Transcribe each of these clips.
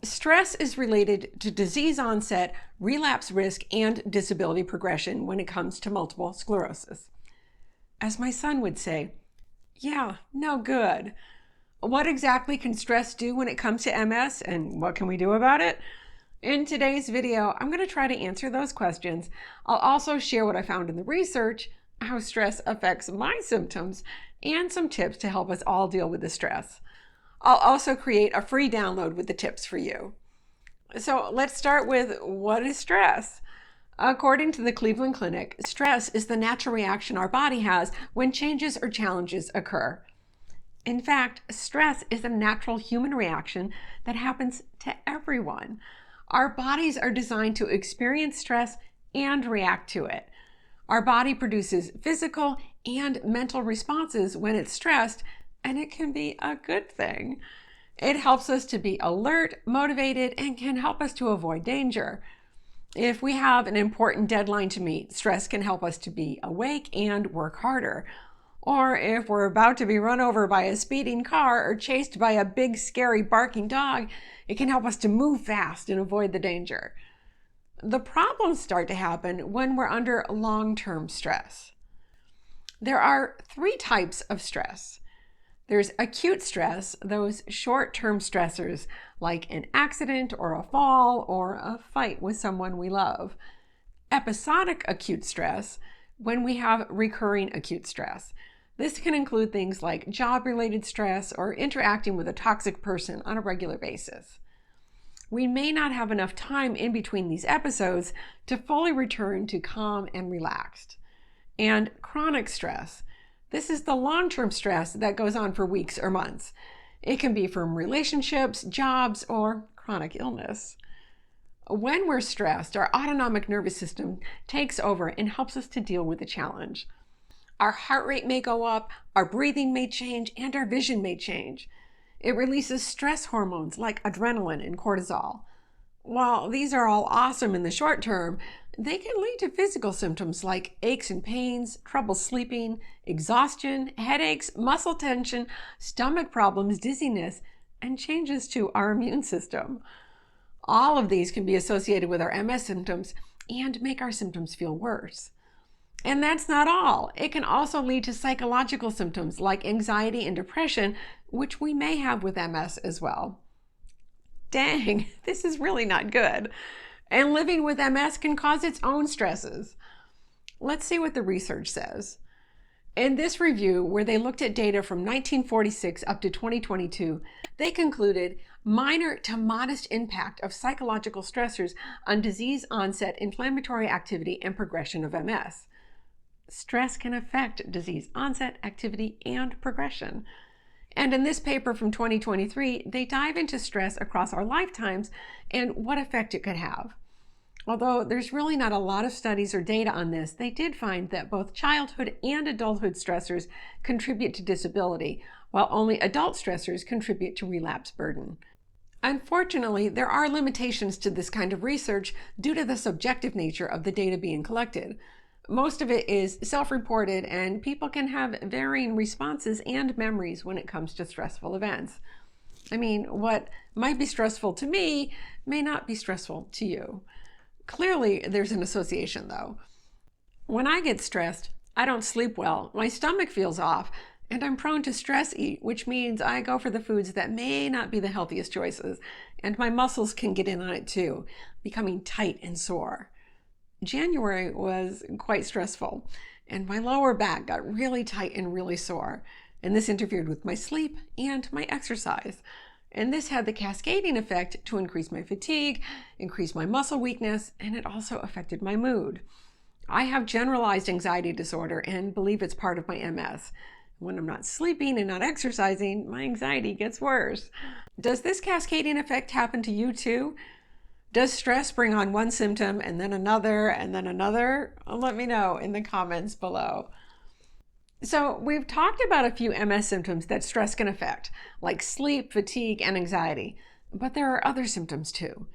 Stress is related to disease onset, relapse risk, and disability progression when it comes to multiple sclerosis. As my son would say, yeah, no good. What exactly can stress do when it comes to MS, and what can we do about it? In today's video, I'm going to try to answer those questions. I'll also share what I found in the research, how stress affects my symptoms, and some tips to help us all deal with the stress. I'll also create a free download with the tips for you. So let's start with, what is stress? According to the Cleveland Clinic, stress is the natural reaction our body has when changes or challenges occur. In fact, stress is a natural human reaction that happens to everyone. Our bodies are designed to experience stress and react to it. Our body produces physical and mental responses when it's stressed, and it can be a good thing. It helps us to be alert, motivated, and can help us to avoid danger. If we have an important deadline to meet, stress can help us to be awake and work harder. Or if we're about to be run over by a speeding car or chased by a big, scary, barking dog, it can help us to move fast and avoid the danger. The problems start to happen when we're under long-term stress. There are 3 types of stress. There's acute stress, those short-term stressors like an accident or a fall or a fight with someone we love. Episodic acute stress, when we have recurring acute stress. This can include things like job-related stress or interacting with a toxic person on a regular basis. We may not have enough time in between these episodes to fully return to calm and relaxed. And chronic stress. This is the long-term stress that goes on for weeks or months. It can be from relationships, jobs, or chronic illness. When we're stressed, our autonomic nervous system takes over and helps us to deal with the challenge. Our heart rate may go up, our breathing may change, and our vision may change. It releases stress hormones like adrenaline and cortisol. While these are all awesome in the short term, they can lead to physical symptoms like aches and pains, trouble sleeping, exhaustion, headaches, muscle tension, stomach problems, dizziness, and changes to our immune system. All of these can be associated with our MS symptoms and make our symptoms feel worse. And that's not all. It can also lead to psychological symptoms like anxiety and depression, which we may have with MS as well. Dang, this is really not good. And living with MS can cause its own stresses. Let's see what the research says. In this review, where they looked at data from 1946 up to 2022, they concluded minor to modest impact of psychological stressors on disease onset, inflammatory activity, and progression of MS. Stress can affect disease onset, activity, and progression. And in this paper from 2023, they dive into stress across our lifetimes and what effect it could have. Although there's really not a lot of studies or data on this, they did find that both childhood and adulthood stressors contribute to disability, while only adult stressors contribute to relapse burden. Unfortunately, there are limitations to this kind of research due to the subjective nature of the data being collected. Most of it is self-reported, and people can have varying responses and memories when it comes to stressful events. I mean, what might be stressful to me may not be stressful to you. Clearly, there's an association though. When I get stressed, I don't sleep well, my stomach feels off, and I'm prone to stress eat, which means I go for the foods that may not be the healthiest choices, and my muscles can get in on it too, becoming tight and sore. January was quite stressful, and my lower back got really tight and really sore, and this interfered with my sleep and my exercise. And this had the cascading effect to increase my fatigue, increase my muscle weakness, and it also affected my mood. I have generalized anxiety disorder and believe it's part of my MS. When I'm not sleeping and not exercising, my anxiety gets worse. Does this cascading effect happen to you too? Does stress bring on one symptom and then another and then another? Let me know in the comments below. So we've talked about a few MS symptoms that stress can affect, like sleep, fatigue, and anxiety, but there are other symptoms too.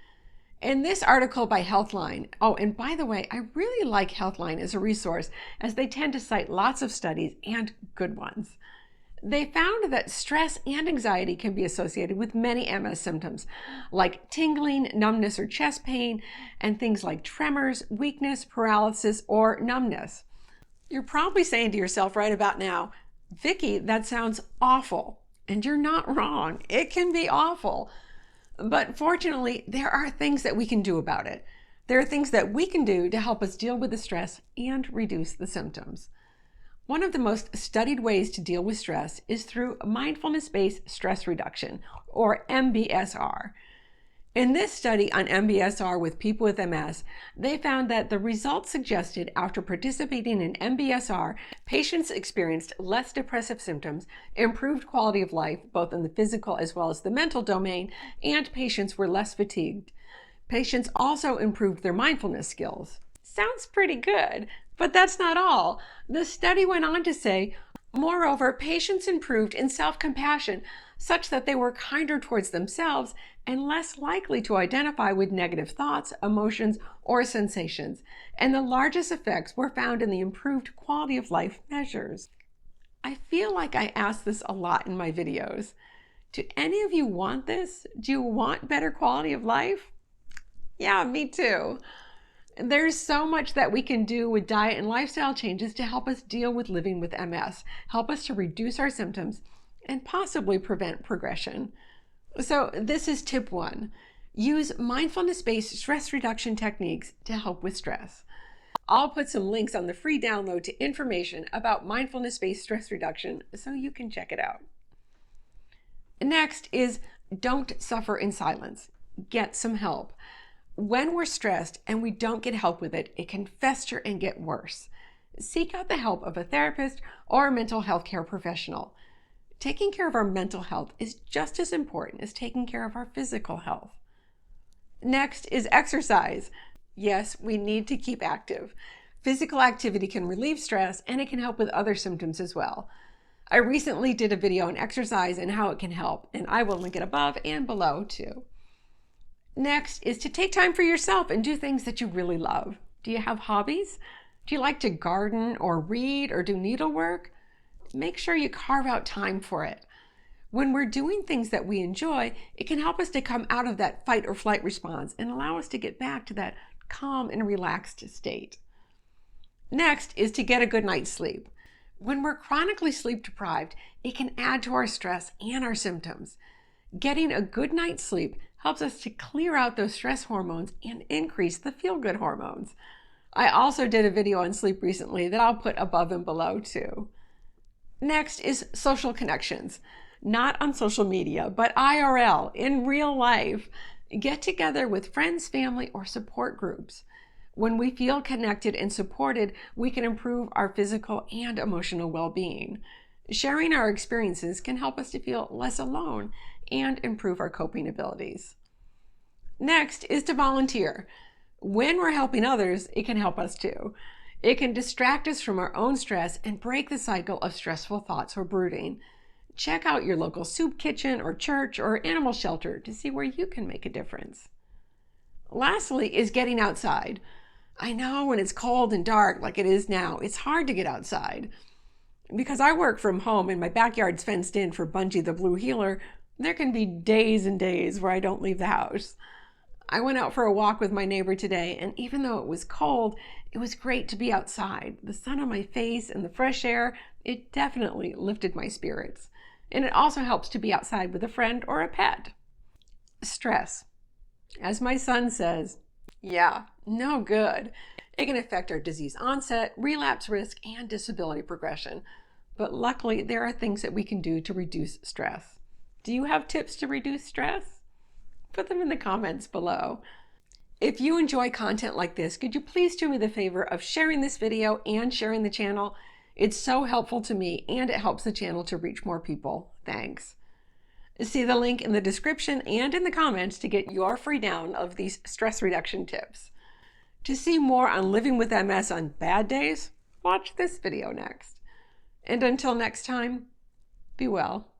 In this article by Healthline, oh, and by the way, I really like Healthline as a resource as they tend to cite lots of studies and good ones. They found that stress and anxiety can be associated with many MS symptoms, like tingling, numbness or chest pain, and things like tremors, weakness, paralysis, or numbness. You're probably saying to yourself right about now, Vickie, that sounds awful. And you're not wrong. It can be awful. But fortunately, there are things that we can do about it. There are things that we can do to help us deal with the stress and reduce the symptoms. One of the most studied ways to deal with stress is through mindfulness-based stress reduction, or MBSR. In this study on MBSR with people with MS, they found that the results suggested after participating in MBSR, patients experienced less depressive symptoms, improved quality of life, both in the physical as well as the mental domain, and patients were less fatigued. Patients also improved their mindfulness skills. Sounds pretty good, but that's not all. The study went on to say, moreover, patients improved in self-compassion such that they were kinder towards themselves and less likely to identify with negative thoughts, emotions, or sensations. And the largest effects were found in the improved quality of life measures. I feel like I ask this a lot in my videos. Do any of you want this? Do you want better quality of life? Yeah, me too. There's so much that we can do with diet and lifestyle changes to help us deal with living with MS, help us to reduce our symptoms, and possibly prevent progression. So this is tip 1. Use mindfulness-based stress reduction techniques to help with stress. I'll put some links on the free download to information about mindfulness-based stress reduction so you can check it out. Next is don't suffer in silence. Get some help. When we're stressed and we don't get help with it, it can fester and get worse. Seek out the help of a therapist or a mental health care professional. Taking care of our mental health is just as important as taking care of our physical health. Next is exercise. Yes, we need to keep active. Physical activity can relieve stress and it can help with other symptoms as well. I recently did a video on exercise and how it can help, and I will link it above and below too. Next is to take time for yourself and do things that you really love. Do you have hobbies? Do you like to garden or read or do needlework? Make sure you carve out time for it. When we're doing things that we enjoy, it can help us to come out of that fight or flight response and allow us to get back to that calm and relaxed state. Next is to get a good night's sleep. When we're chronically sleep deprived, it can add to our stress and our symptoms. Getting a good night's sleep helps us to clear out those stress hormones and increase the feel-good hormones. I also did a video on sleep recently that I'll put above and below too. Next is social connections. Not on social media, but IRL, in real life. Get together with friends, family, or support groups. When we feel connected and supported, we can improve our physical and emotional well-being. Sharing our experiences can help us to feel less alone and improve our coping abilities. Next is to volunteer. When we're helping others, it can help us too. It can distract us from our own stress and break the cycle of stressful thoughts or brooding. Check out your local soup kitchen or church or animal shelter to see where you can make a difference. Lastly is getting outside. I know when it's cold and dark like it is now, it's hard to get outside. Because I work from home and my backyard's fenced in for Bungie the Blue Heeler, there can be days and days where I don't leave the house. I went out for a walk with my neighbor today, and even though it was cold, it was great to be outside. The sun on my face and the fresh air, it definitely lifted my spirits. And it also helps to be outside with a friend or a pet. Stress. As my son says, yeah, no good. It can affect our disease onset, relapse risk, and disability progression. But luckily, there are things that we can do to reduce stress. Do you have tips to reduce stress? Put them in the comments below. If you enjoy content like this, could you please do me the favor of sharing this video and sharing the channel? It's so helpful to me and it helps the channel to reach more people. Thanks. See the link in the description and in the comments to get your free download of these stress reduction tips. To see more on living with MS on bad days, watch this video next. And until next time, be well.